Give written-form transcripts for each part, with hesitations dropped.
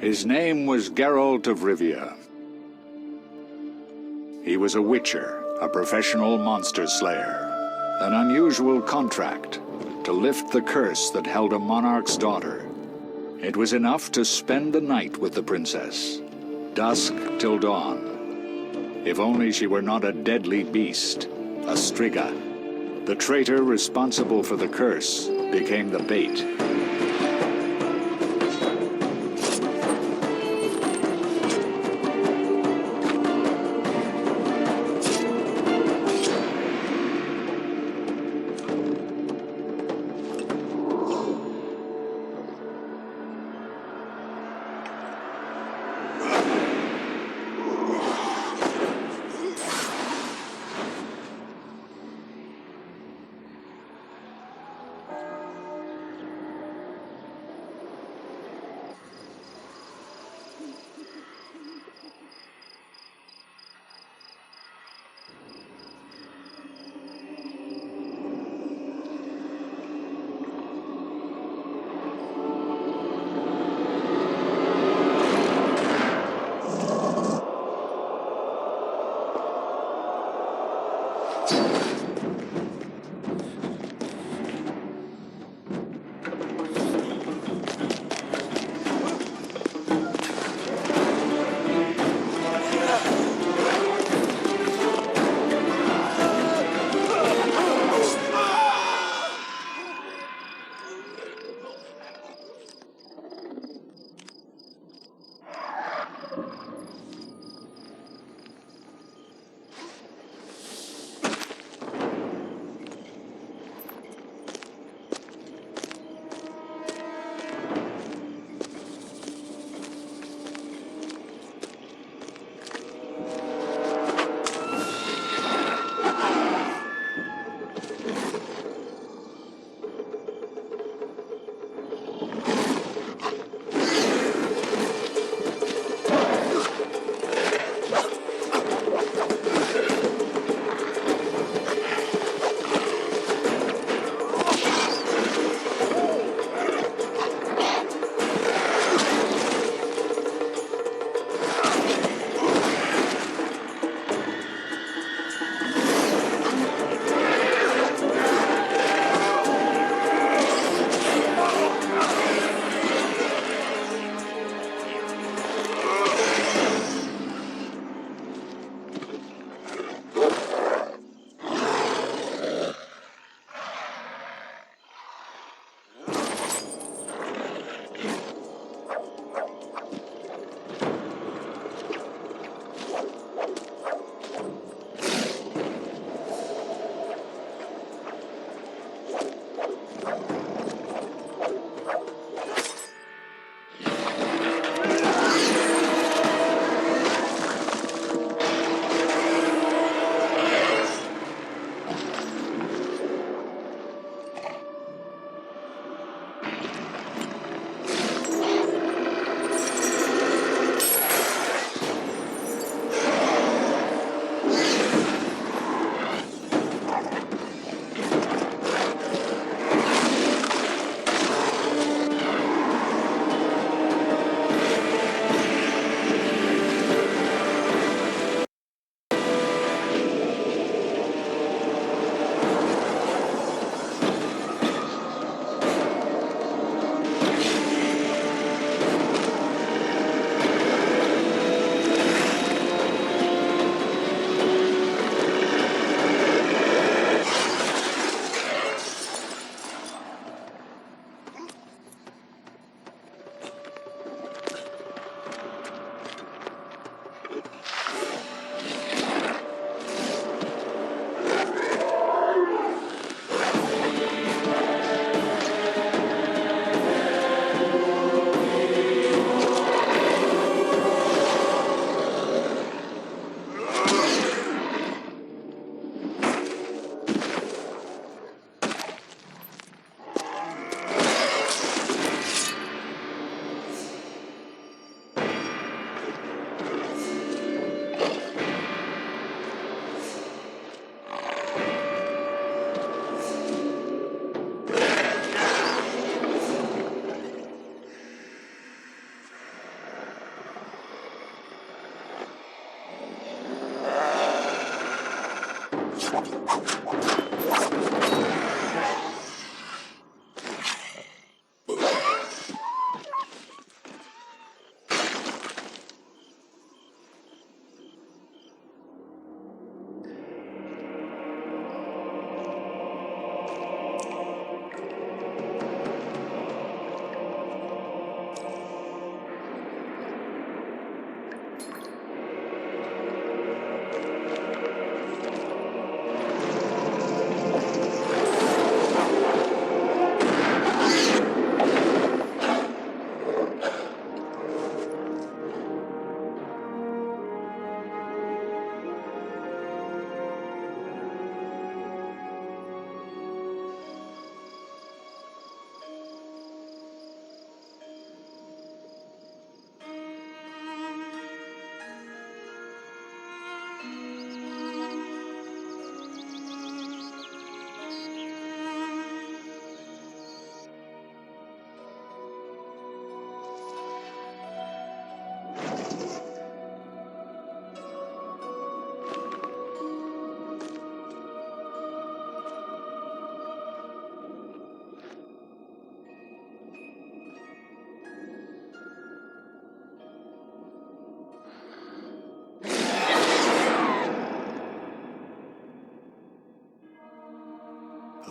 His name was Geralt of Rivia. He was a witcher, a professional monster slayer. An unusual contract to lift the curse that held a monarch's daughter. It was enough to spend the night with the princess, dusk till dawn. If only she were not a deadly beast, a striga. The traitor responsible for the curse became the bait.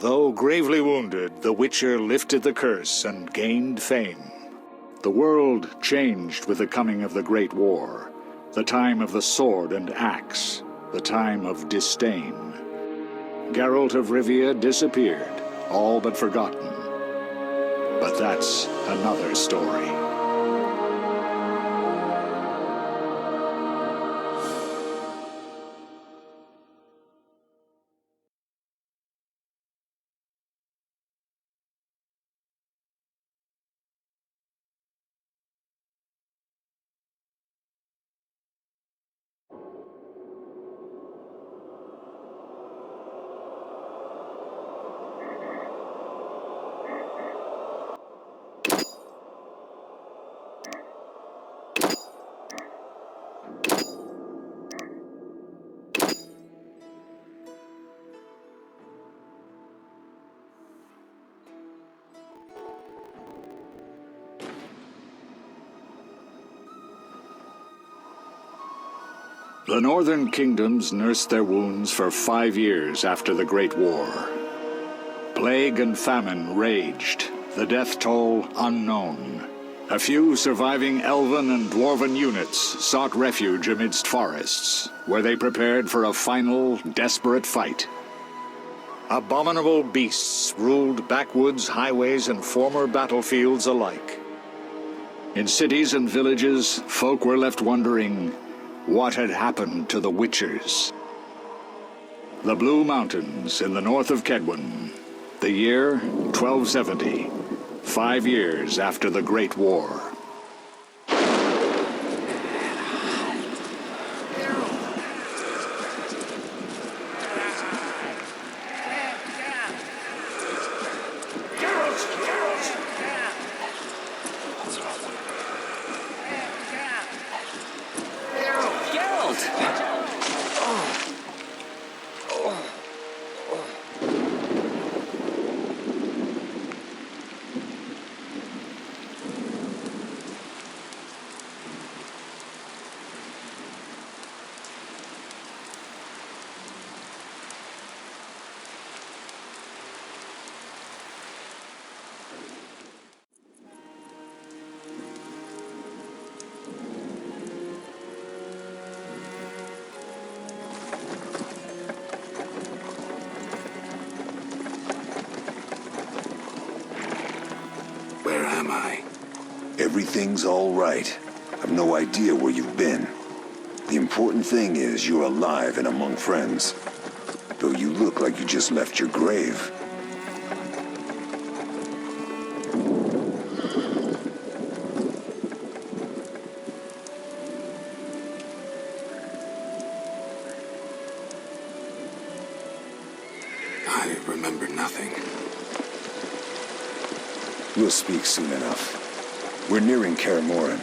Though gravely wounded, the Witcher lifted the curse and gained fame. The world changed with the coming of the Great War, the time of the sword and axe, the time of disdain. Geralt of Rivia disappeared, all but forgotten. But that's another story. The northern kingdoms nursed their wounds for 5 years after the Great War. Plague and famine raged, the death toll unknown. A few surviving elven and dwarven units sought refuge amidst forests, where they prepared for a final, desperate fight. Abominable beasts ruled backwoods, highways, and former battlefields alike. In cities and villages, folk were left wondering, what had happened to the Witchers? The Blue Mountains in the north of Kedwen. The year 1270, 5 years after the Great War. Everything's all right. I've no idea where you've been. The important thing is you're alive and among friends. Though you look like you just left your grave. I remember nothing. We'll speak soon enough. We're nearing Kaer Morhen.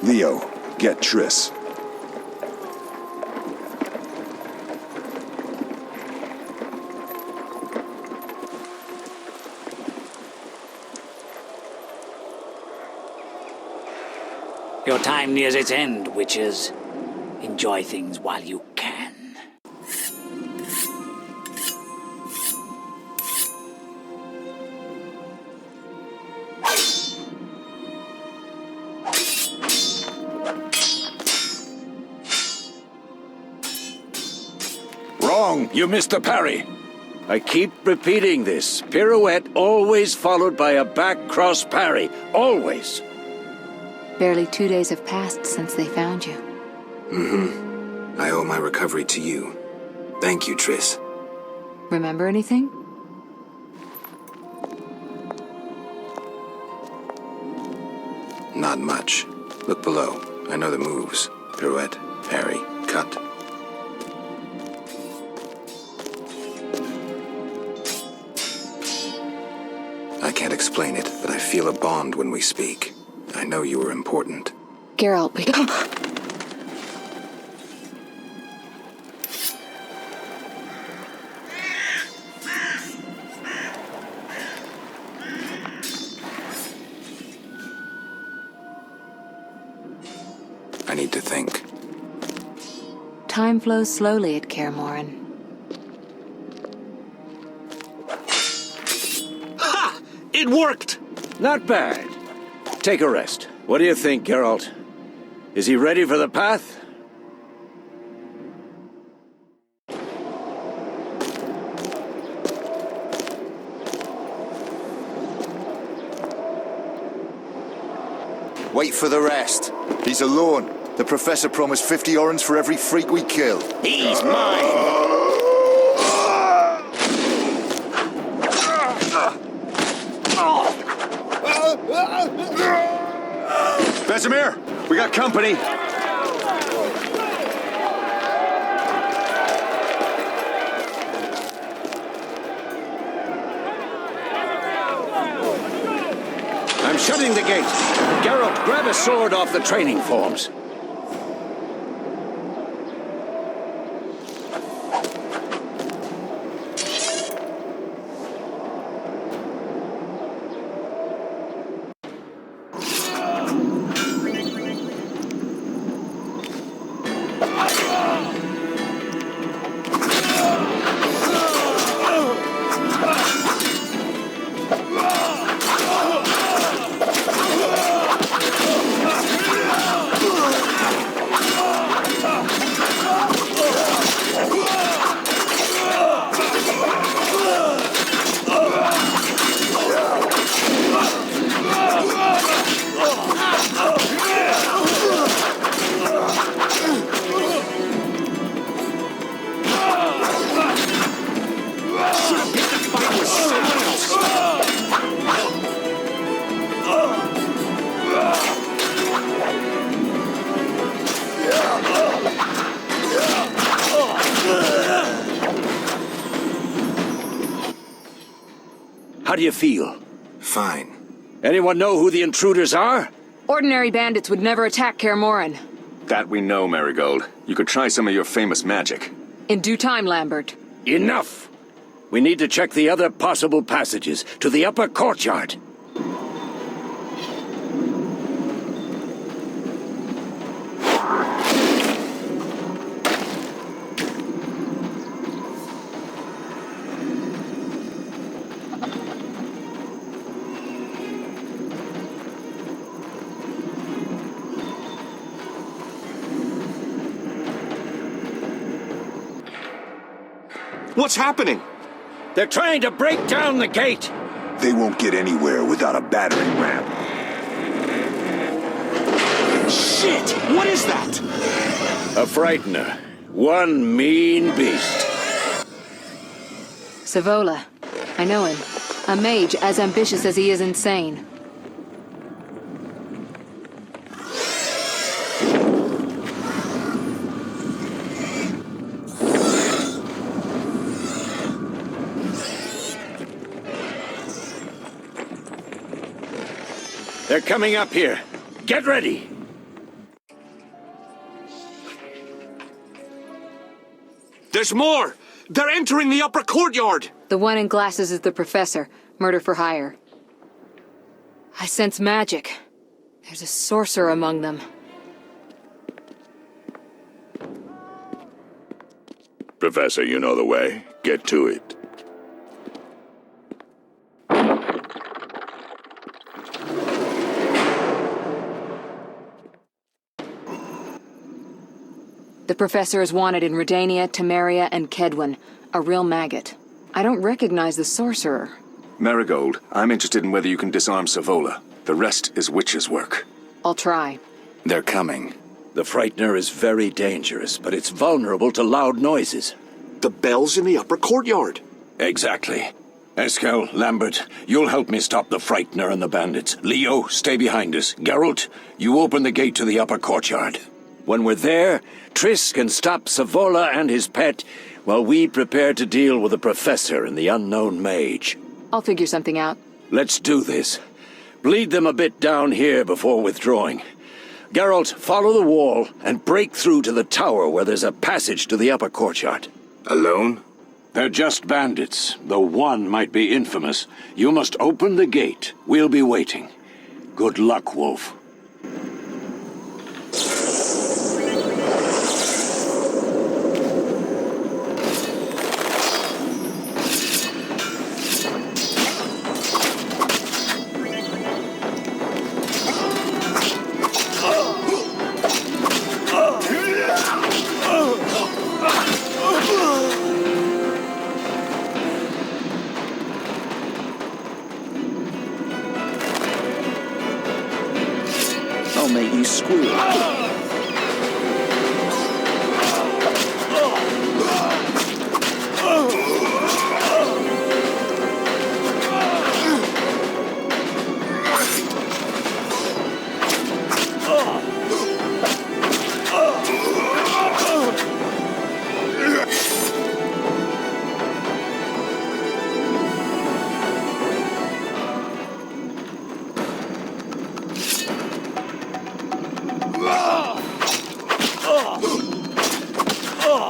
Leo, get Triss. Your time nears its end, witches. Enjoy things while you can. Wrong! You missed the parry! I keep repeating this. Pirouette always followed by a back cross parry. Always! Barely 2 days have passed since they found you. Mm-hmm. I owe my recovery to you. Thank you, Triss. Remember anything? Not much. Look below. I know the moves. Pirouette, parry, cut. I can't explain it, but I feel a bond when we speak. I know you were important. Geralt, I need to think. Time flows slowly at Kaer Morhen. Ha! It worked! Not bad. Take a rest. What do you think, Geralt? Is he ready for the path? Wait for the rest. He's alone. The Professor promised 50 orange for every freak we kill. He's mine! Vesemir, we got company. I'm shutting the gate. Geralt, grab a sword off the training forms. How do you feel? Fine. Anyone know who the intruders are? Ordinary bandits would never attack Kaer Morhen. That we know, Marigold. You could try some of your famous magic. In due time, Lambert. Enough! We need to check the other possible passages to the upper courtyard. What's happening? They're trying to break down the gate! They won't get anywhere without a battering ram. Shit! What is that? A frightener. One mean beast. Savola. I know him. A mage as ambitious as he is insane. They're coming up here. Get ready! There's more! They're entering the upper courtyard! The one in glasses is the professor. Murder for hire. I sense magic. There's a sorcerer among them. Professor, you know the way. Get to it. The professor is wanted in Redania, Temeria, and Kedwin. A real maggot. I don't recognize the sorcerer. Marigold, I'm interested in whether you can disarm Savola. The rest is witch's work. I'll try. They're coming. The Frightener is very dangerous, but it's vulnerable to loud noises. The bell's in the upper courtyard. Exactly. Eskel, Lambert, you'll help me stop the Frightener and the bandits. Leo, stay behind us. Geralt, you open the gate to the upper courtyard. When we're there, Triss can stop Savola and his pet, while we prepare to deal with the Professor and the unknown mage. I'll figure something out. Let's do this. Bleed them a bit down here before withdrawing. Geralt, follow the wall and break through to the tower where there's a passage to the upper courtyard. Alone? They're just bandits, though one might be infamous. You must open the gate. We'll be waiting. Good luck, Wolf. I'll make you squeal.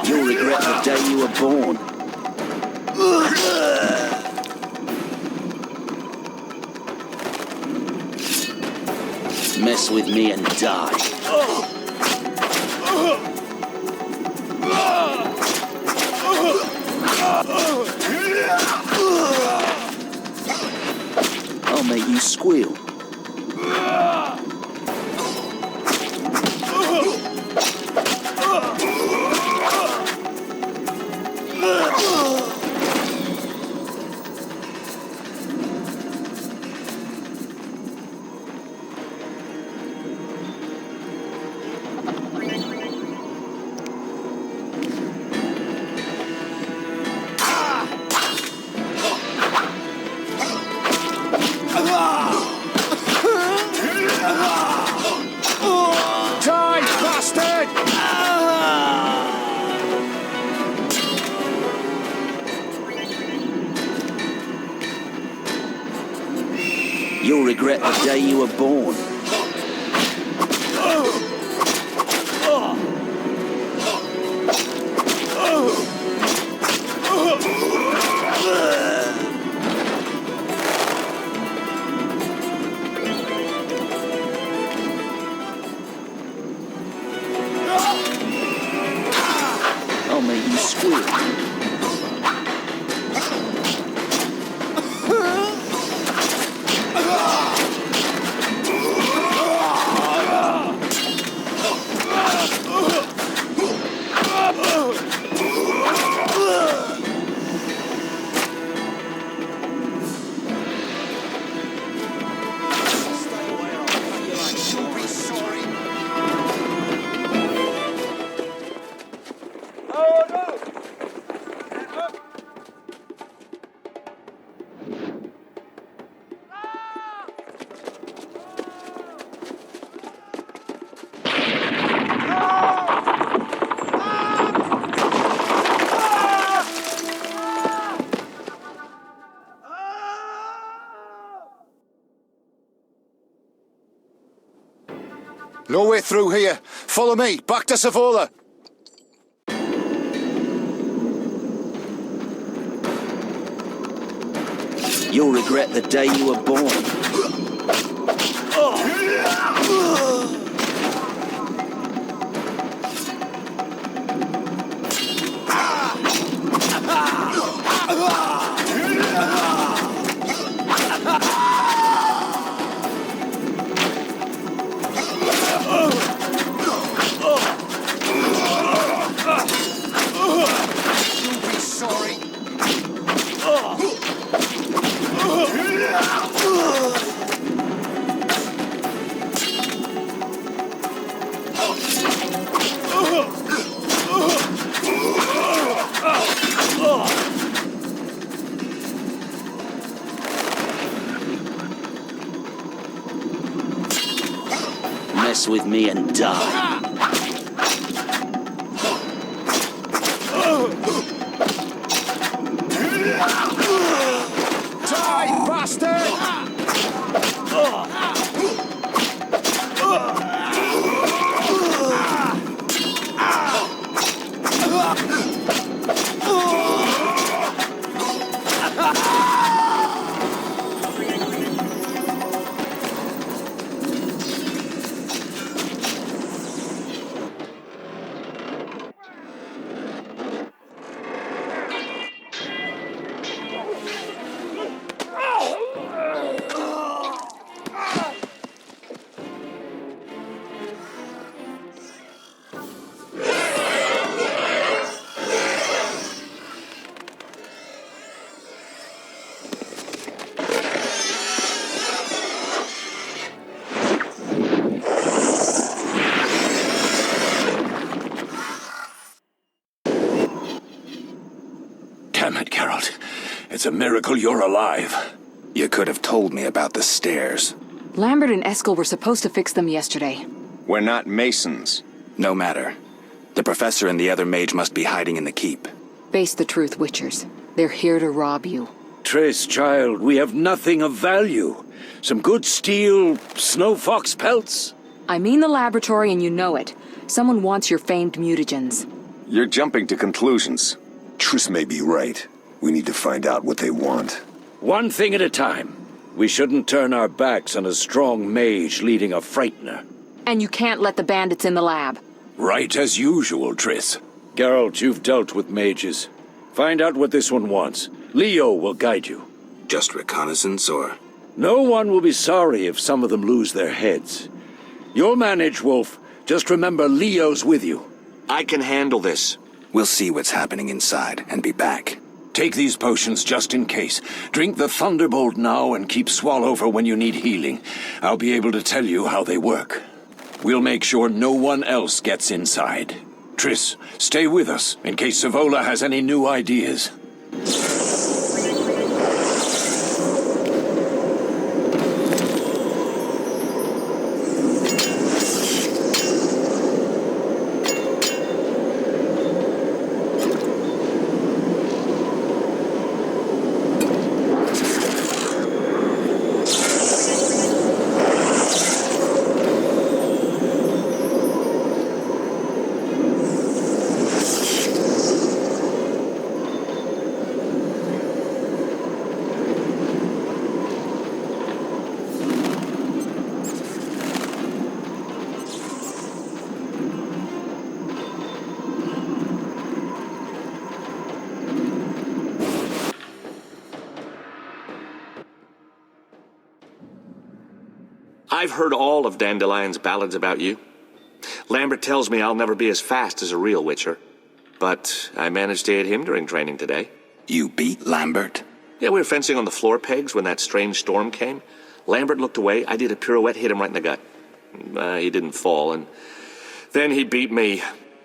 You'll regret the day you were born. Mess with me and die. I'll make you squeal. You'll regret the day you were born. I'll make you squeal. No way through here. Follow me. Back to Savola. You'll regret the day you were born. Mess with me and die. Die, bastard! Damn it, Geralt. It's a miracle you're alive. You could have told me about the stairs. Lambert and Eskel were supposed to fix them yesterday. We're not masons. No matter. The professor and the other mage must be hiding in the keep. Face the truth, Witchers. They're here to rob you. Triss, child, we have nothing of value. Some good steel snow fox pelts. I mean the laboratory and you know it. Someone wants your famed mutagens. You're jumping to conclusions. Triss may be right. We need to find out what they want. One thing at a time. We shouldn't turn our backs on a strong mage leading a frightener. And you can't let the bandits in the lab. Right as usual, Triss. Geralt, you've dealt with mages. Find out what this one wants. Leo will guide you. Just reconnaissance, or...? No one will be sorry if some of them lose their heads. You'll manage, Wolf. Just remember Leo's with you. I can handle this. We'll see what's happening inside and be back. Take these potions just in case. Drink the Thunderbolt now and keep Swallow for when you need healing. I'll be able to tell you how they work. We'll make sure no one else gets inside. Triss, stay with us in case Savola has any new ideas. I've heard all of Dandelion's ballads about you. Lambert tells me I'll never be as fast as a real Witcher. But I managed to hit him during training today. You beat Lambert? Yeah, we were fencing on the floor pegs when that strange storm came. Lambert looked away, I did a pirouette, hit him right in the gut. He didn't fall, and then he beat me.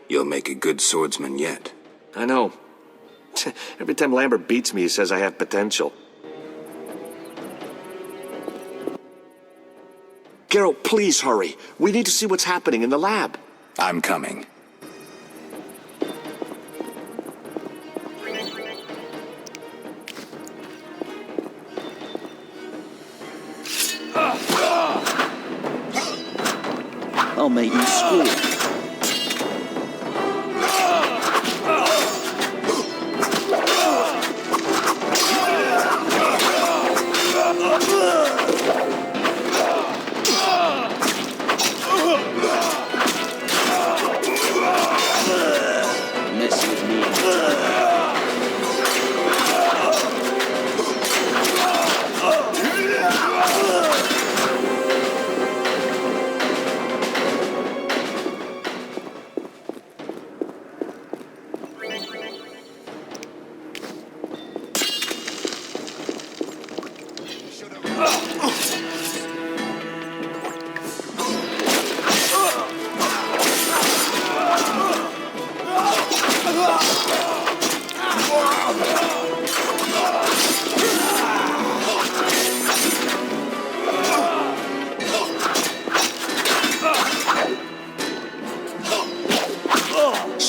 You'll make a good swordsman yet. I know. Every time Lambert beats me, he says I have potential. Geralt, please hurry. We need to see what's happening in the lab. I'm coming. I'll make you squeal.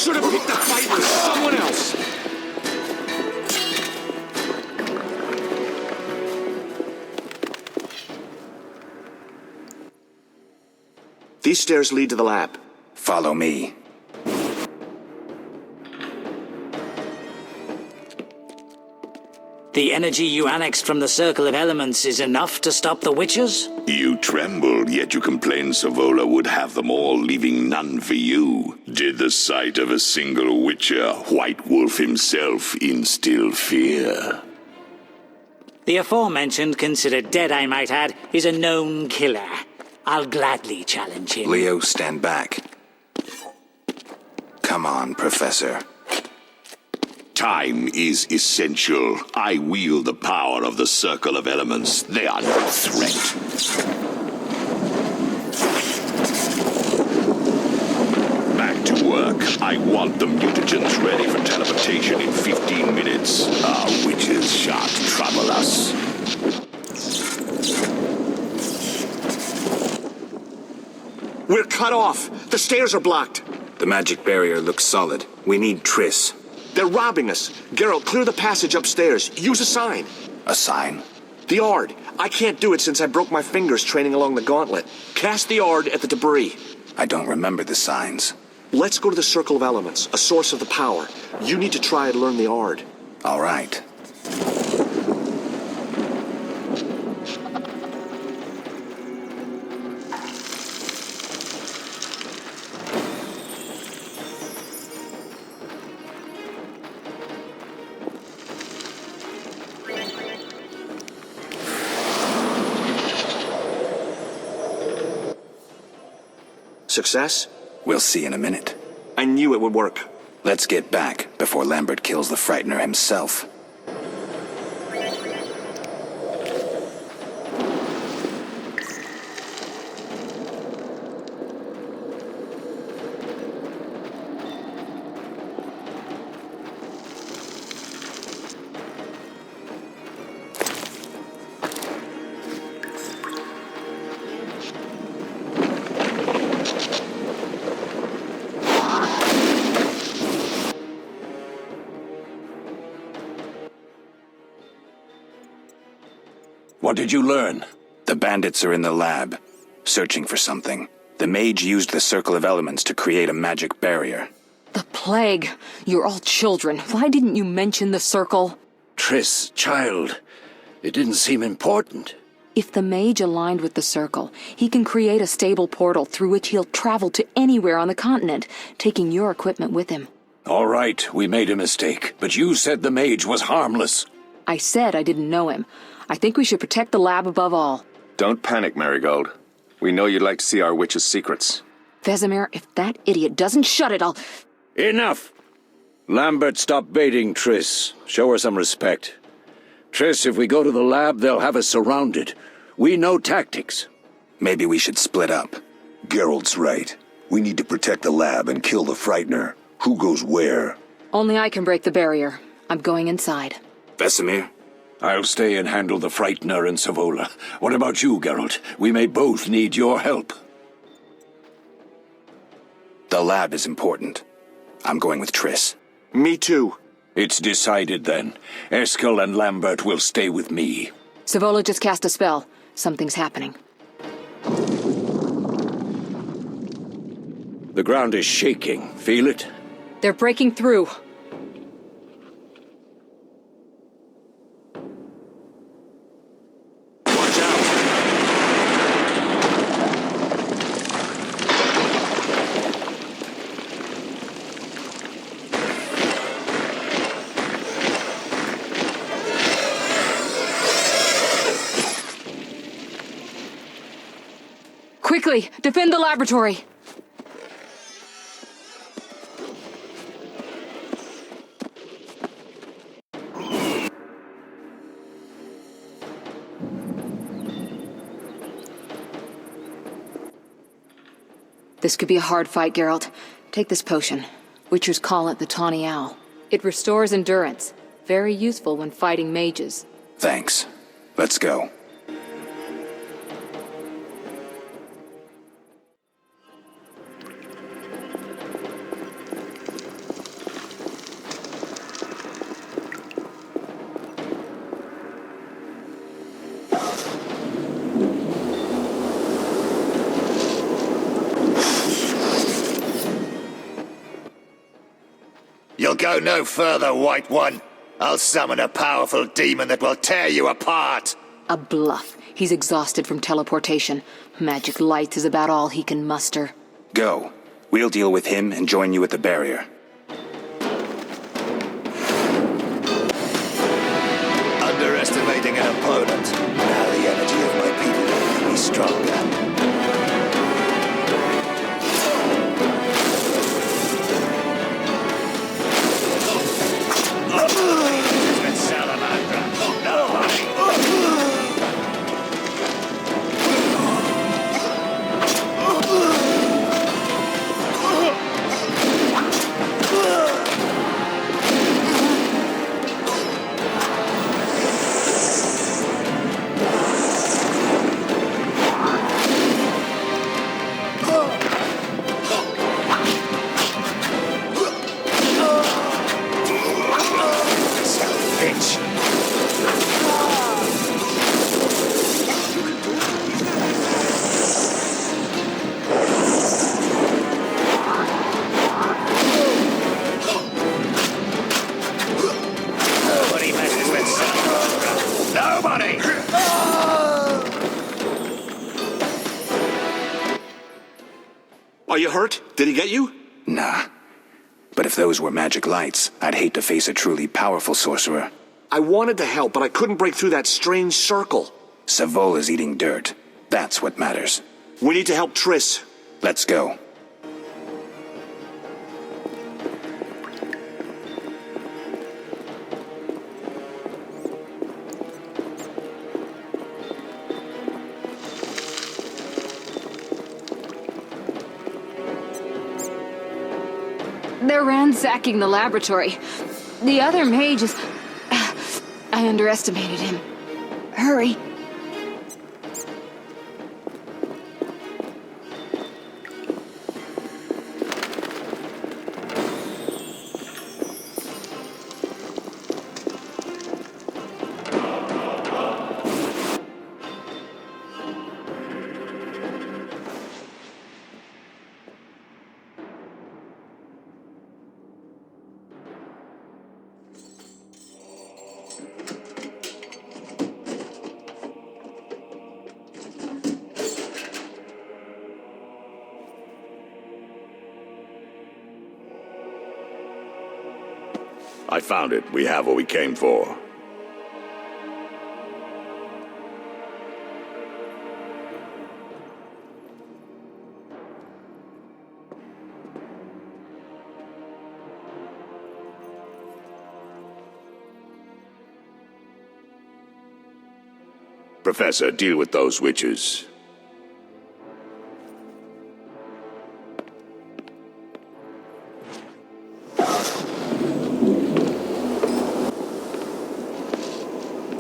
should have picked a fight with someone else. These stairs lead to the lab. Follow me. The energy you annexed from the Circle of Elements is enough to stop the Witchers? You trembled, yet you complained Savola would have them all, leaving none for you. Did the sight of a single Witcher, White Wolf himself, instill fear? The aforementioned, considered dead I might add, is a known killer. I'll gladly challenge him. Leo, stand back. Come on, Professor. Time is essential. I wield the power of the Circle of Elements. They are no threat. Back to work. I want the mutagens ready for teleportation in 15 minutes. Our witches shan't trouble us. We're cut off. The stairs are blocked. The magic barrier looks solid. We need Triss. They're robbing us. Geralt, clear the passage upstairs. Use a sign. A sign? The Ard. I can't do it since I broke my fingers training along the gauntlet. Cast the Ard at the debris. I don't remember the signs. Let's go to the Circle of Elements, a source of the power. You need to try and learn the Ard. All right. Success? We'll see in a minute. I knew it would work. Let's get back before Lambert kills the Frightener himself. What did you learn? The bandits are in the lab, searching for something. The mage used the Circle of Elements to create a magic barrier. The plague. You're all children. Why didn't you mention the Circle? Triss, child, it didn't seem important. If the mage aligned with the Circle, he can create a stable portal through which he'll travel to anywhere on the continent, taking your equipment with him. All right, we made a mistake, but you said the mage was harmless. I said I didn't know him. I think we should protect the lab above all. Don't panic, Marigold. We know you'd like to see our witch's secrets. Vesemir, if that idiot doesn't shut it, I'll... Enough! Lambert, stop baiting Triss. Show her some respect. Triss, if we go to the lab, they'll have us surrounded. We know tactics. Maybe we should split up. Geralt's right. We need to protect the lab and kill the Frightener. Who goes where? Only I can break the barrier. I'm going inside. Vesemir? I'll stay and handle the Frightener and Savola. What about you, Geralt? We may both need your help. The lab is important. I'm going with Triss. Me too. It's decided then. Eskel and Lambert will stay with me. Savola just cast a spell. Something's happening. The ground is shaking. Feel it? They're breaking through. Quickly, defend the laboratory! This could be a hard fight, Geralt. Take this potion. Witchers call it the Tawny Owl. It restores endurance. Very useful when fighting mages. Thanks. Let's go. You'll go no further, White One. I'll summon a powerful demon that will tear you apart. A bluff. He's exhausted from teleportation. Magic light is about all he can muster. Go. We'll deal with him and join you at the barrier. Underestimating an opponent. Now the energy of my people will make me stronger. Are you hurt? Did he get you? Nah. But if those were magic lights, I'd hate to face a truly powerful sorcerer. I wanted to help, but I couldn't break through that strange circle. Savola's eating dirt. That's what matters. We need to help Triss. Let's go. They're ransacking the laboratory. The other mage is... I underestimated him. Hurry. I found it. We have what we came for. Professor, deal with those witches.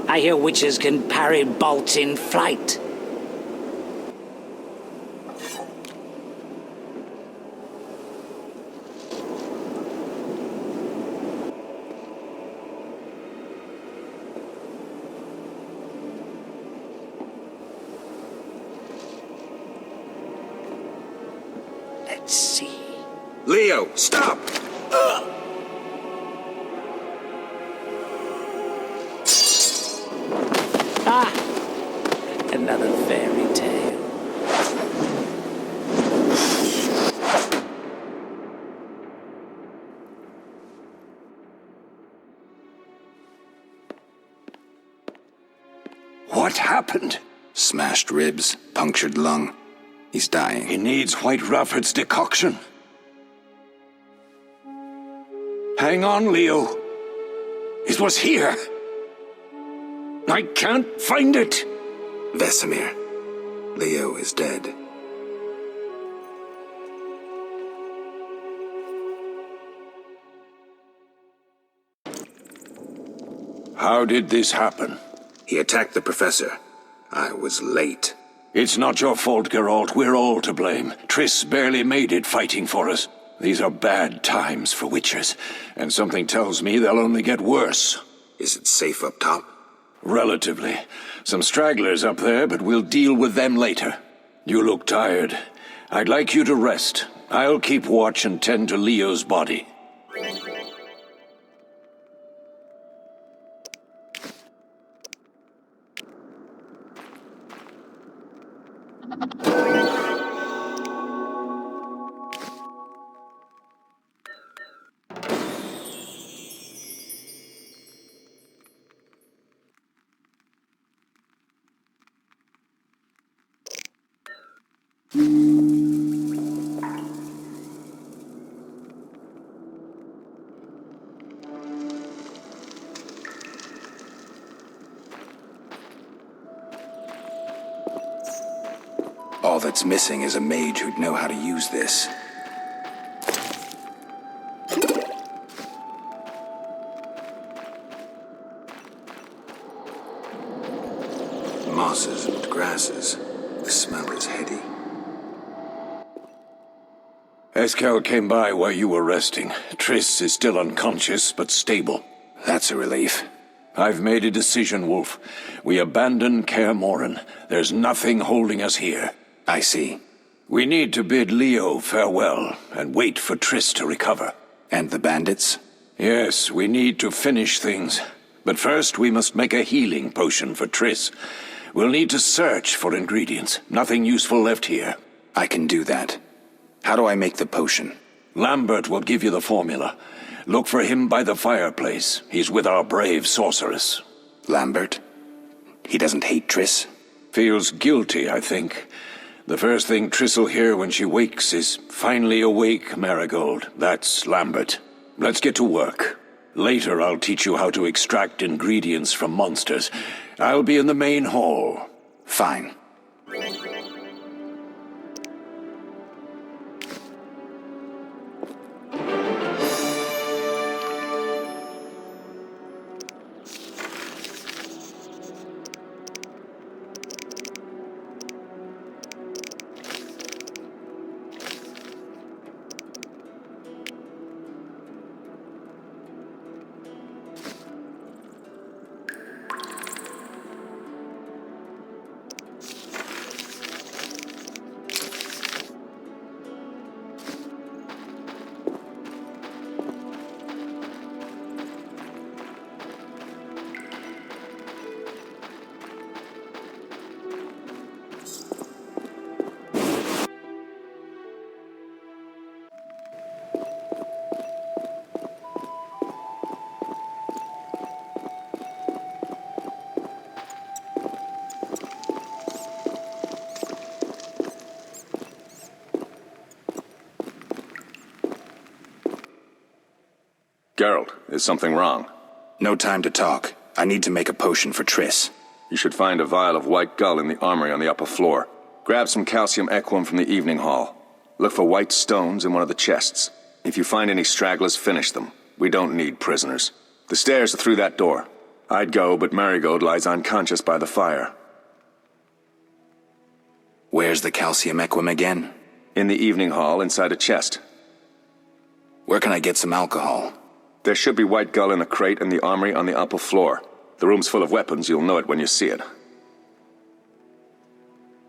I hear witches can parry bolts in flight. Let's see. Leo, stop! Another fairy tale. What happened? Smashed ribs, punctured lung. He's dying. He needs White Rafford's decoction. Hang on, Leo. It was here. I can't find it. Vesemir. Leo is dead. How did this happen? He attacked the professor. I was late. It's not your fault, Geralt. We're all to blame. Triss barely made it fighting for us. These are bad times for witchers, and something tells me they'll only get worse. Is it safe up top? Relatively. Some stragglers up there, but we'll deal with them later. You look tired. I'd like you to rest. I'll keep watch and tend to Leo's body. All that's missing is a mage who'd know how to use this. Mosses and grasses. The smell is heady. Eskel came by while you were resting. Triss is still unconscious, but stable. That's a relief. I've made a decision, Wolf. We abandon Kaer Morhen. There's nothing holding us here. I see. We need to bid Leo farewell and wait for Triss to recover. And the bandits? Yes, we need to finish things. But first we must make a healing potion for Triss. We'll need to search for ingredients. Nothing useful left here. I can do that. How do I make the potion? Lambert will give you the formula. Look for him by the fireplace. He's with our brave sorceress. Lambert? He doesn't hate Triss? Feels guilty, I think. The first thing Triss'll hear when she wakes is, "Finally awake, Marigold." That's Lambert. Let's get to work. Later I'll teach you how to extract ingredients from monsters. I'll be in the main hall. Fine. Geralt, is something wrong? No time to talk. I need to make a potion for Triss. You should find a vial of white gull in the armory on the upper floor. Grab some calcium equum from the evening hall. Look for white stones in one of the chests. If you find any stragglers, finish them. We don't need prisoners. The stairs are through that door. I'd go, but Marigold lies unconscious by the fire. Where's the calcium equum again? In the evening hall, inside a chest. Where can I get some alcohol? There should be white gull in a crate in the armory on the upper floor. The room's full of weapons. You'll know it when you see it.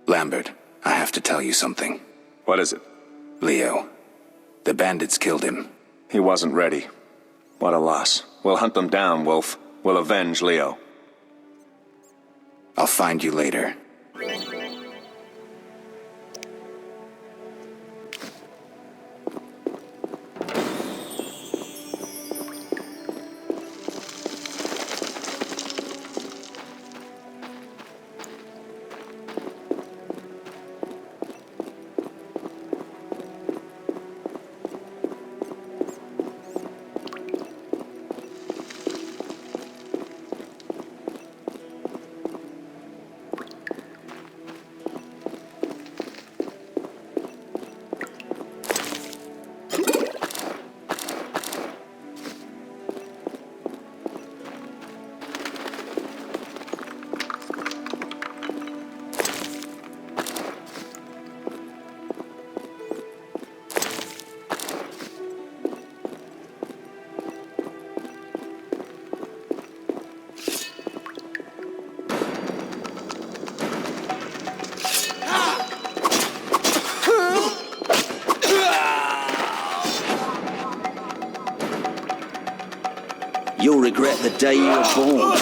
Lambert, I have to tell you something. What is it? Leo. The bandits killed him. He wasn't ready. What a loss. We'll hunt them down, Wolf. We'll avenge Leo. I'll find you later. You'll regret the day you were born.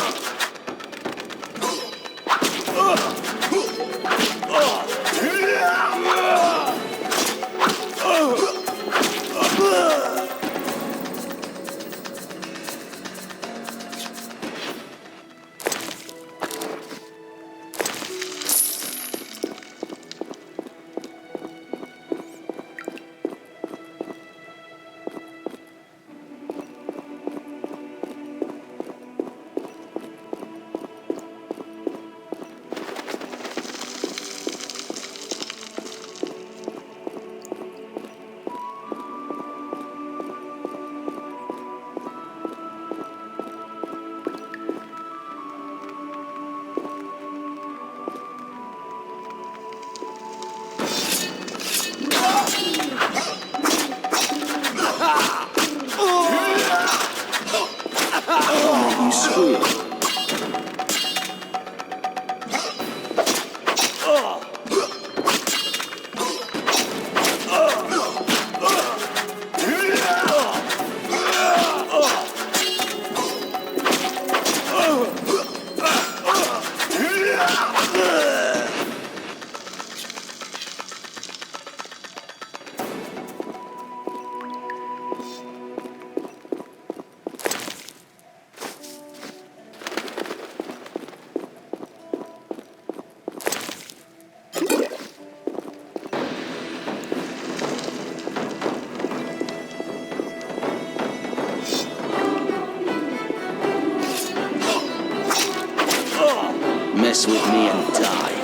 mess with me and die.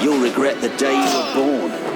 You'll regret the day you were born.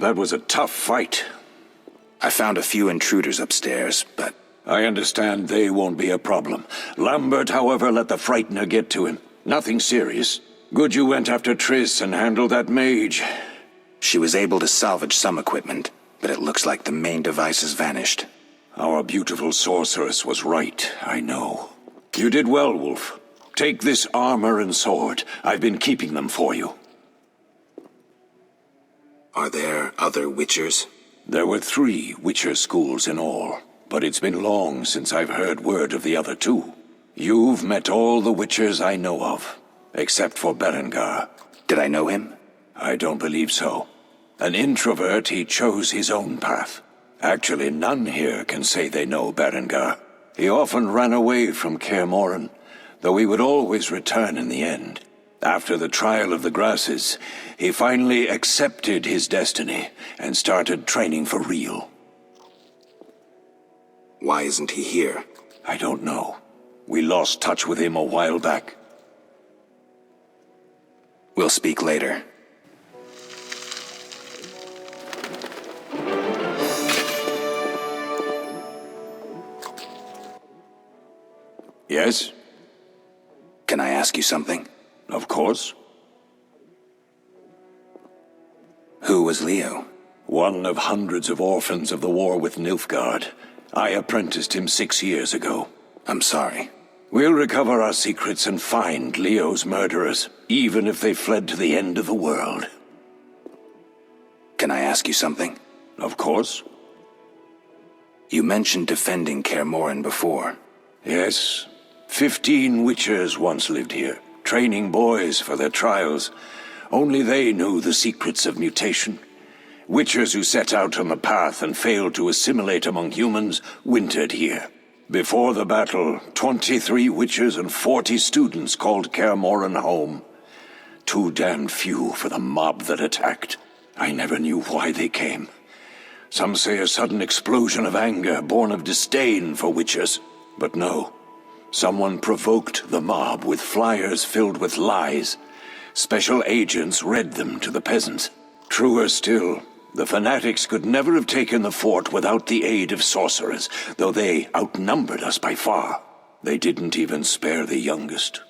that was a tough fight. I found a few intruders upstairs, but... I understand they won't be a problem. Lambert, however, let the Frightener get to him. Nothing serious. Good you went after Triss and handled that mage. She was able to salvage some equipment, but it looks like the main device has vanished. Our beautiful sorceress was right, I know. You did well, Wolf. Take this armor and sword. I've been keeping them for you. Are there other Witchers? There were 3 Witcher schools in all, but it's been long since I've heard word of the other 2. You've met all the Witchers I know of, except for Berengar. Did I know him? I don't believe so. An introvert, he chose his own path. Actually, none here can say they know Berengar. He often ran away from Kaer Morhen, though he would always return in the end. After the trial of the grasses, he finally accepted his destiny and started training for real. Why isn't he here? I don't know. We lost touch with him a while back. We'll speak later. Yes? Can I ask you something? Of course. Who was Leo? One of hundreds of orphans of the war with Nilfgaard. I apprenticed him 6 years ago. I'm sorry. We'll recover our secrets and find Leo's murderers, even if they fled to the end of the world. Can I ask you something? Of course. You mentioned defending Kaer Morhen before. Yes. 15 Witchers once lived here, training boys for their trials. Only they knew the secrets of mutation. Witchers who set out on the path and failed to assimilate among humans wintered here. Before the battle, 23 Witchers and 40 students called Kaer Morhen home. Too damned few for the mob that attacked. I never knew why they came. Some say a sudden explosion of anger born of disdain for Witchers. But no. Someone provoked the mob with flyers filled with lies. Special agents read them to the peasants. Truer still, the fanatics could never have taken the fort without the aid of sorcerers, though they outnumbered us by far. They didn't even spare the youngest.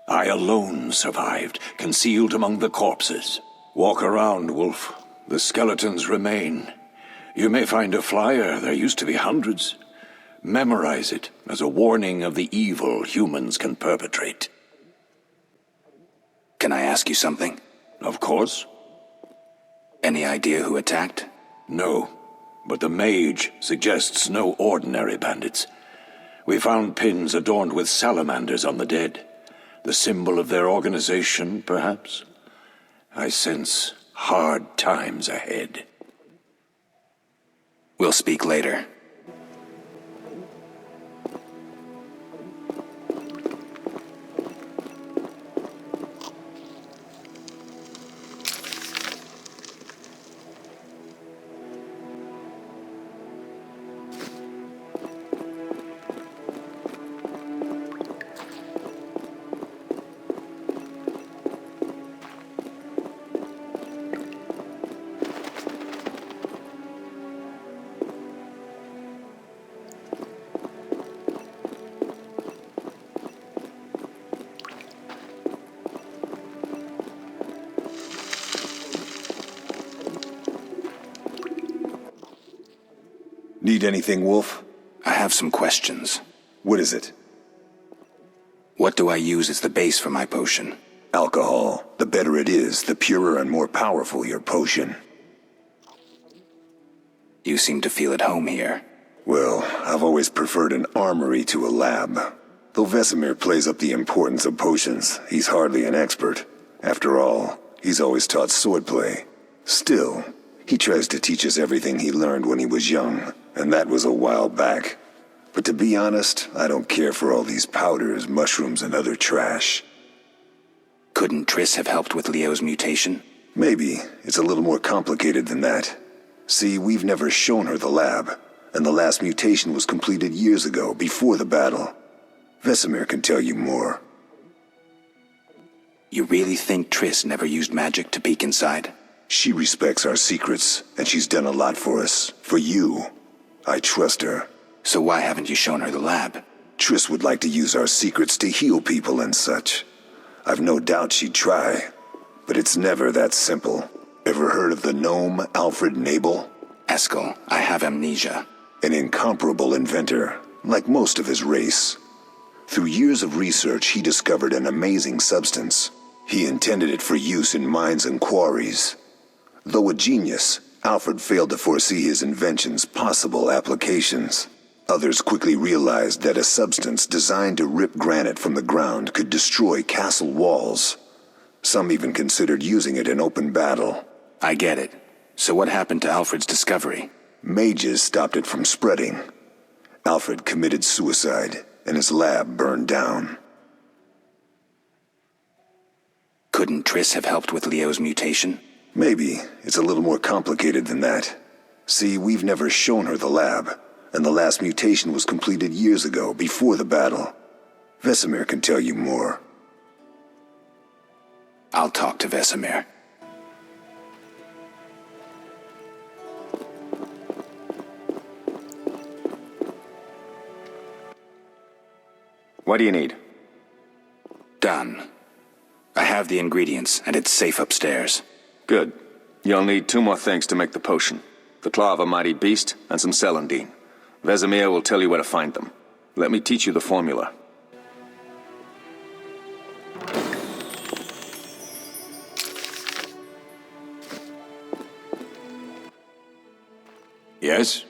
I alone survived, concealed among the corpses. Walk around, Wolf. The skeletons remain. You may find a flyer, there used to be hundreds. Memorize it as a warning of the evil humans can perpetrate. Can I ask you something? Of course. Any idea who attacked? No, but the mage suggests no ordinary bandits. We found pins adorned with salamanders on the dead. The symbol of their organization, perhaps? I sense hard times ahead. We'll speak later. Need anything, Wolf? I have some questions. What is it? What do I use as the base for my potion? Alcohol. The better it is, the purer and more powerful your potion. You seem to feel at home here. Well, I've always preferred an armory to a lab. Though Vesemir plays up the importance of potions, he's hardly an expert. After all, he's always taught swordplay. Still, he tries to teach us everything he learned when he was young, and that was a while back. But to be honest, I don't care for all these powders, mushrooms, and other trash. Couldn't Triss have helped with Leo's mutation? Maybe. It's a little more complicated than that. See, we've never shown her the lab, and the last mutation was completed years ago, before the battle. Vesemir can tell you more. You really think Triss never used magic to peek inside? She respects our secrets, and she's done a lot for us. For you. I trust her. So why haven't you shown her the lab? Triss would like to use our secrets to heal people and such. I've no doubt she'd try. But it's never that simple. Ever heard of the gnome Alfred Nabel? Eskel, I have amnesia. An incomparable inventor, like most of his race. Through years of research, he discovered an amazing substance. He intended it for use in mines and quarries. Though a genius, Alfred failed to foresee his invention's possible applications. Others quickly realized that a substance designed to rip granite from the ground could destroy castle walls. Some even considered using it in open battle. I get it. So what happened to Alfred's discovery? Mages stopped it from spreading. Alfred committed suicide, and his lab burned down. Couldn't Triss have helped with Leo's mutation? Maybe. It's a little more complicated than that. See, we've never shown her the lab, and the last mutation was completed years ago, before the battle. Vesemir can tell you more. I'll talk to Vesemir. What do you need? Done. I have the ingredients, and it's safe upstairs. Good. You'll need 2 more things to make the potion. The claw of a mighty beast and some celandine. Vesemir will tell you where to find them. Let me teach you the formula. Yes?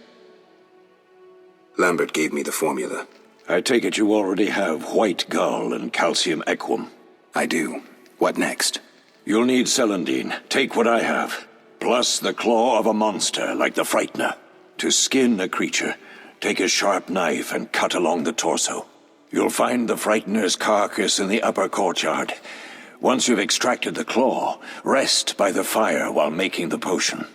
Lambert gave me the formula. I take it you already have white gull and calcium equum. I do. What next? You'll need celandine. Take what I have. Plus the claw of a monster, like the Frightener. To skin a creature, take a sharp knife and cut along the torso. You'll find the Frightener's carcass in the upper courtyard. Once you've extracted the claw, rest by the fire while making the potion.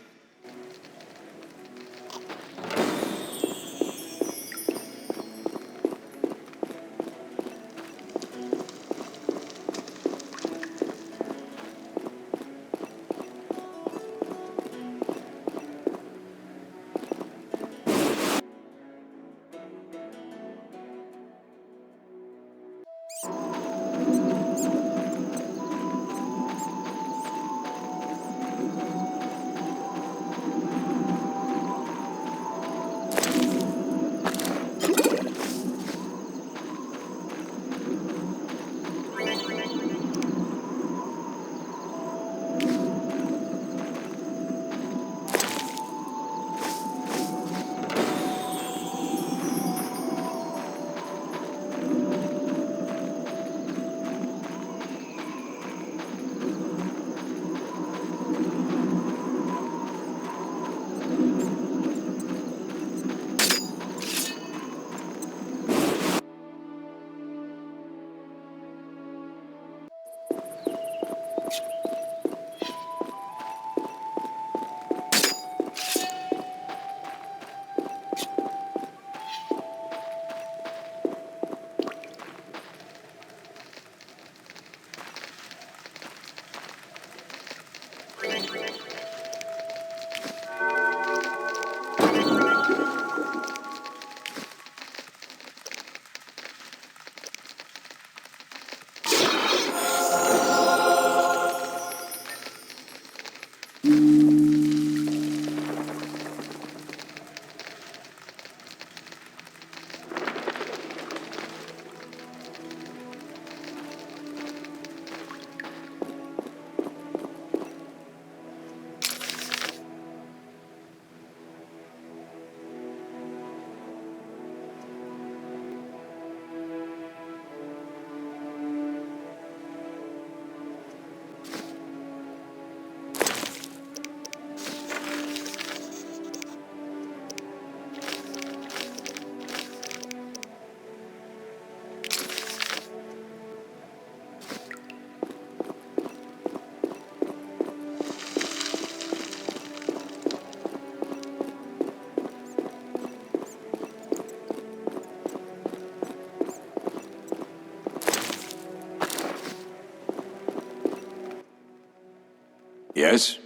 Yes?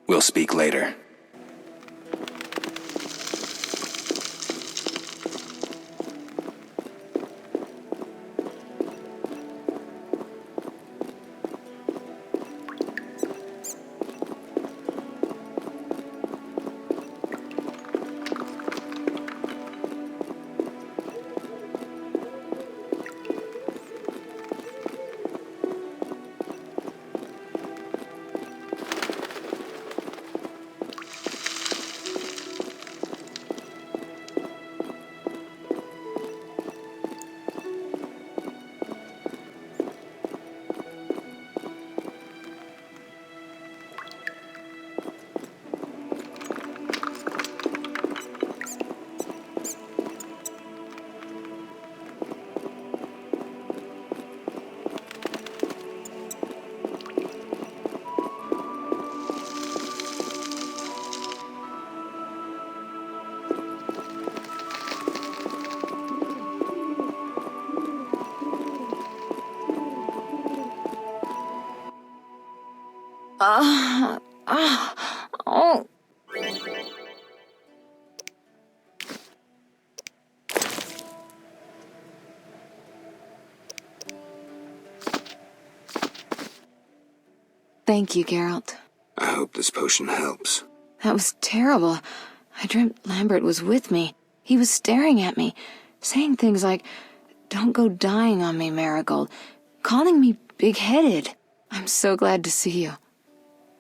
We'll speak later. Oh. Thank you, Geralt. I hope this potion helps. That was terrible. I dreamt Lambert was with me. He was staring at me, saying things like, "Don't go dying on me, Marigold," calling me big-headed. I'm so glad to see you.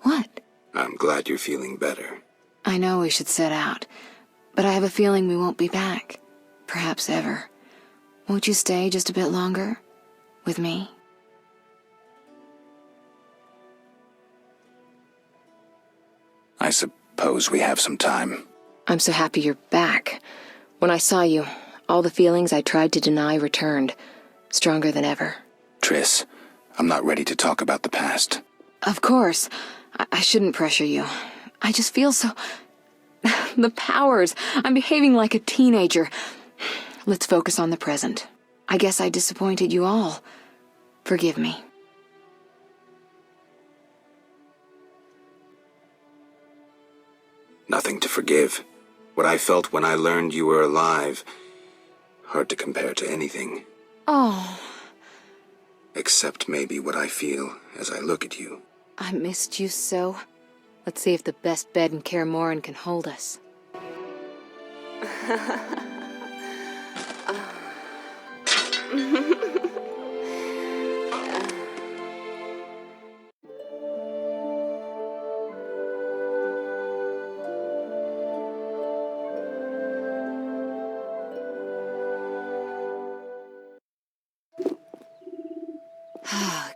What? I'm glad you're feeling better. I know we should set out, but I have a feeling we won't be back. Perhaps ever. Won't you stay just a bit longer? With me? I suppose we have some time. I'm so happy you're back. When I saw you, all the feelings I tried to deny returned, stronger than ever. Triss, I'm not ready to talk about the past. Of course. I shouldn't pressure you. I just feel so... the powers. I'm behaving like a teenager. Let's focus on the present. I guess I disappointed you all. Forgive me. Nothing to forgive. What I felt when I learned you were alive, hard to compare to anything. Oh. Except maybe what I feel as I look at you. I missed you so. Let's see if the best bed in Kaer Morhen can hold us.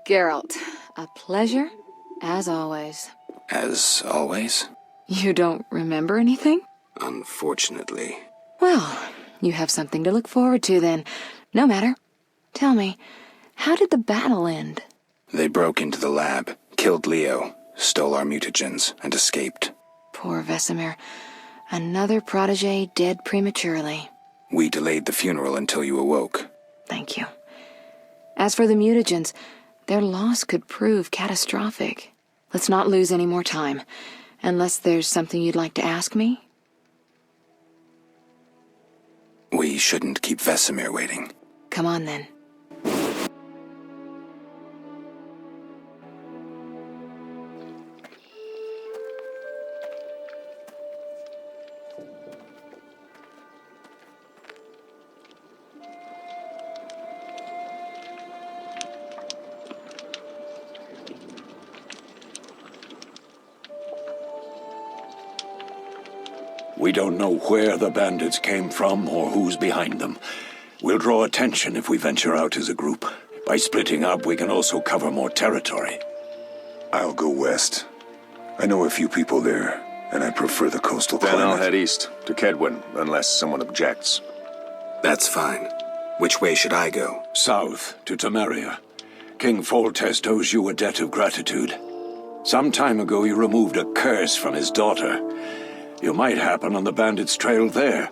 Geralt, a pleasure, as always. As always? You don't remember anything? Unfortunately. Well, you have something to look forward to then. No matter. Tell me, how did the battle end? They broke into the lab, killed Leo, stole our mutagens, and escaped. Poor Vesemir. Another protege dead prematurely. We delayed the funeral until you awoke. Thank you. As for the mutagens, their loss could prove catastrophic. Let's not lose any more time. Unless there's something you'd like to ask me? We shouldn't keep Vesemir waiting. Come on, then. We don't know where the bandits came from or who's behind them. We'll draw attention if we venture out as a group. By splitting up, we can also cover more territory. I'll go west. I know a few people there, and I prefer the coastal Then climate. I'll head east, to Kedwin, unless someone objects. That's fine. Which way should I go? South, to Temeria. King Foltest owes you a debt of gratitude. Some time ago, you removed a curse from his daughter. You might happen on the bandits' trail there.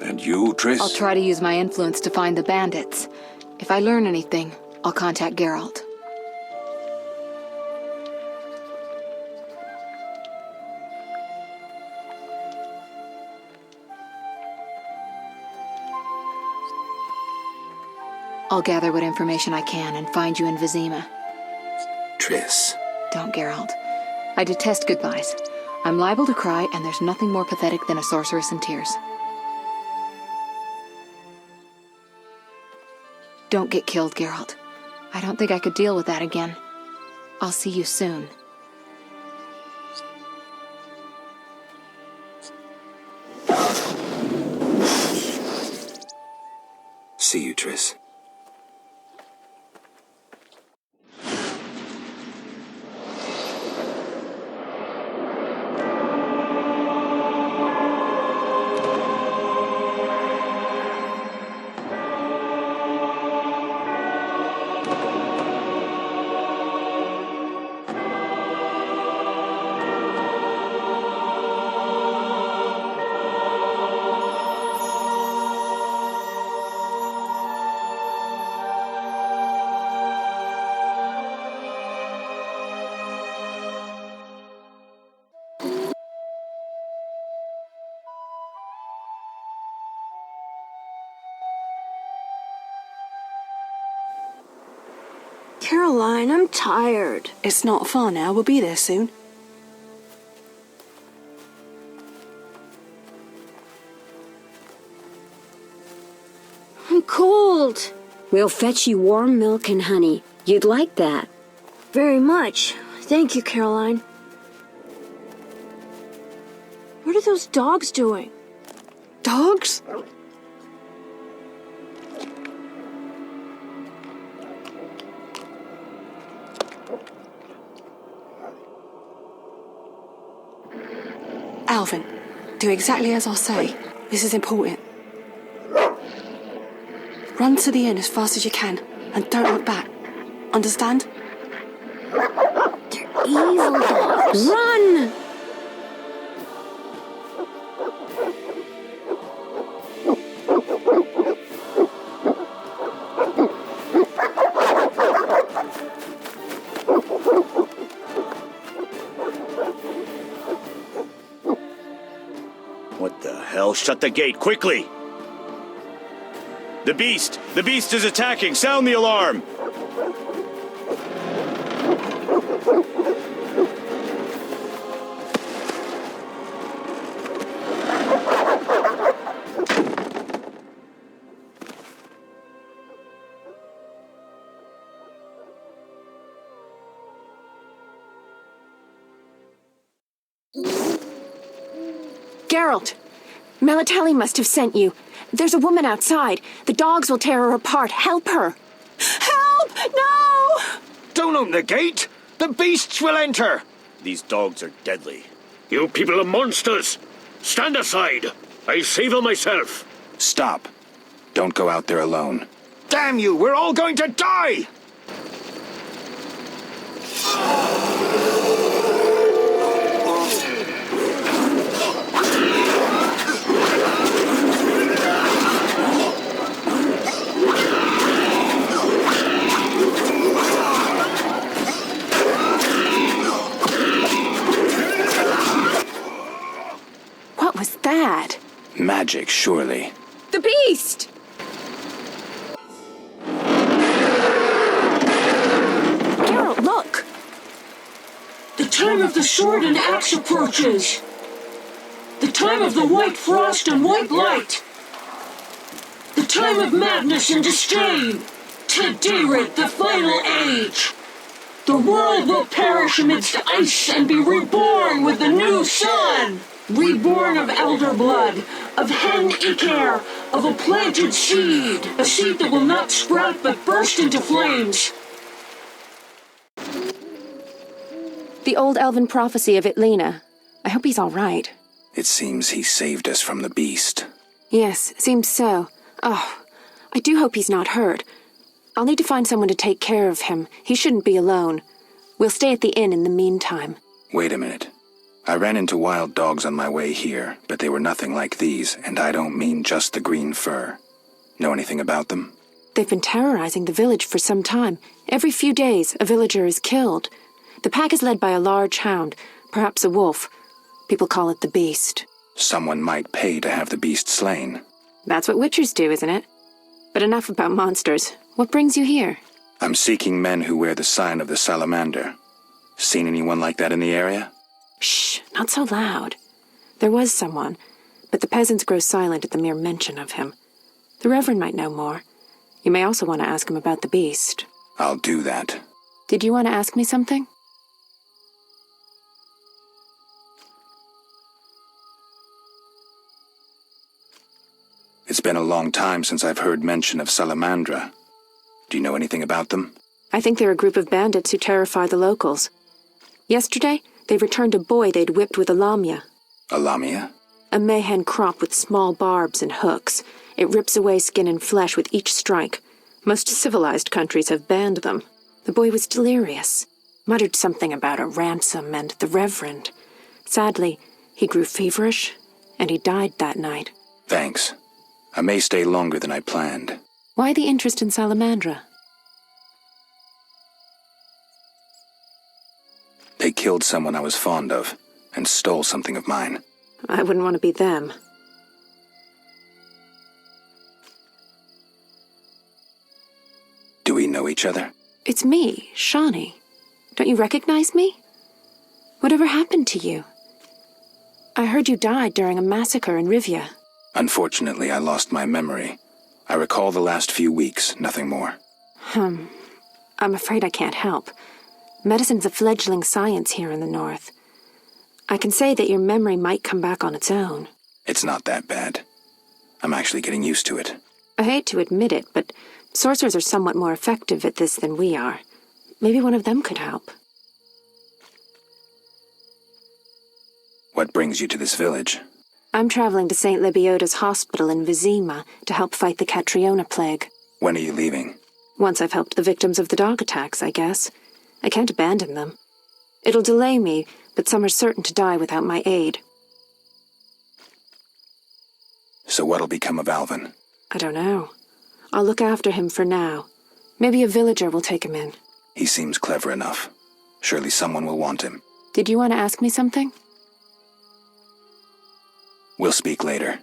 And you, Triss? I'll try to use my influence to find the bandits. If I learn anything, I'll contact Geralt. I'll gather what information I can and find you in Vizima. Triss. Don't, Geralt. I detest goodbyes. I'm liable to cry, and there's nothing more pathetic than a sorceress in tears. Don't get killed, Geralt. I don't think I could deal with that again. I'll see you soon. See you, Triss. Caroline, I'm tired. It's not far now. We'll be there soon. I'm cold. We'll fetch you warm milk and honey. You'd like that. Very much. Thank you, Caroline. What are those dogs doing? Dogs? Alvin, do exactly as I'll say. This is important. Run to the inn as fast as you can, and don't look back. Understand? They're evil dogs. Run! What the hell? Shut the gate, quickly! The beast! The beast is attacking! Sound the alarm! Geralt! Melatelli must have sent you. There's a woman outside. The dogs will tear her apart. Help her! Help! No! Don't open the gate! The beasts will enter! These dogs are deadly. You people are monsters! Stand aside! I'll save her myself! Stop. Don't go out there alone. Damn you! We're all going to die! What was that? Magic, surely. The beast! Geralt, look! The time of the sword and axe approaches. The time of the white frost and white light. The time of madness and disdain. Tedirat, the final age. The world will perish amidst ice and be reborn with the new sun. Reborn of elder blood, of hen Iker, of a planted seed. A seed that will not sprout but burst into flames. The old elven prophecy of Itlena. I hope he's all right. It seems he saved us from the beast. Yes, seems so. Oh, I do hope he's not hurt. I'll need to find someone to take care of him. He shouldn't be alone. We'll stay at the inn in the meantime. Wait a minute. I ran into wild dogs on my way here, but they were nothing like these, and I don't mean just the green fur. Know anything about them? They've been terrorizing the village for some time. Every few days, a villager is killed. The pack is led by a large hound, perhaps a wolf. People call it the beast. Someone might pay to have the beast slain. That's what witchers do, isn't it? But enough about monsters. What brings you here? I'm seeking men who wear the sign of the salamander. Seen anyone like that in the area? Shh, not so loud. There was someone, but the peasants grow silent at the mere mention of him. The Reverend might know more. You may also want to ask him about the beast. I'll do that. Did you want to ask me something? It's been a long time since I've heard mention of Salamandra. Do you know anything about them? I think they're a group of bandits who terrify the locals. Yesterday, they returned a boy they'd whipped with a lamia. A lamia? A mayhen crop with small barbs and hooks. It rips away skin and flesh with each strike. Most civilized countries have banned them. The boy was delirious. Muttered something about a ransom and the Reverend. Sadly, he grew feverish, and he died that night. Thanks. I may stay longer than I planned. Why the interest in Salamandra? They killed someone I was fond of, and stole something of mine. I wouldn't want to be them. Do we know each other? It's me, Shawnee. Don't you recognize me? Whatever happened to you? I heard you died during a massacre in Rivia. Unfortunately, I lost my memory. I recall the last few weeks, nothing more. I'm afraid I can't help. Medicine's a fledgling science here in the north. I can say that your memory might come back on its own. It's not that bad. I'm actually getting used to it. I hate to admit it, but sorcerers are somewhat more effective at this than we are. Maybe one of them could help. What brings you to this village? I'm traveling to St. Lebioda's hospital in Vizima to help fight the Catriona plague. When are you leaving? Once I've helped the victims of the dog attacks, I guess. I can't abandon them. It'll delay me, but some are certain to die without my aid. So what'll become of Alvin? I don't know. I'll look after him for now. Maybe a villager will take him in. He seems clever enough. Surely someone will want him. Did you want to ask me something? We'll speak later.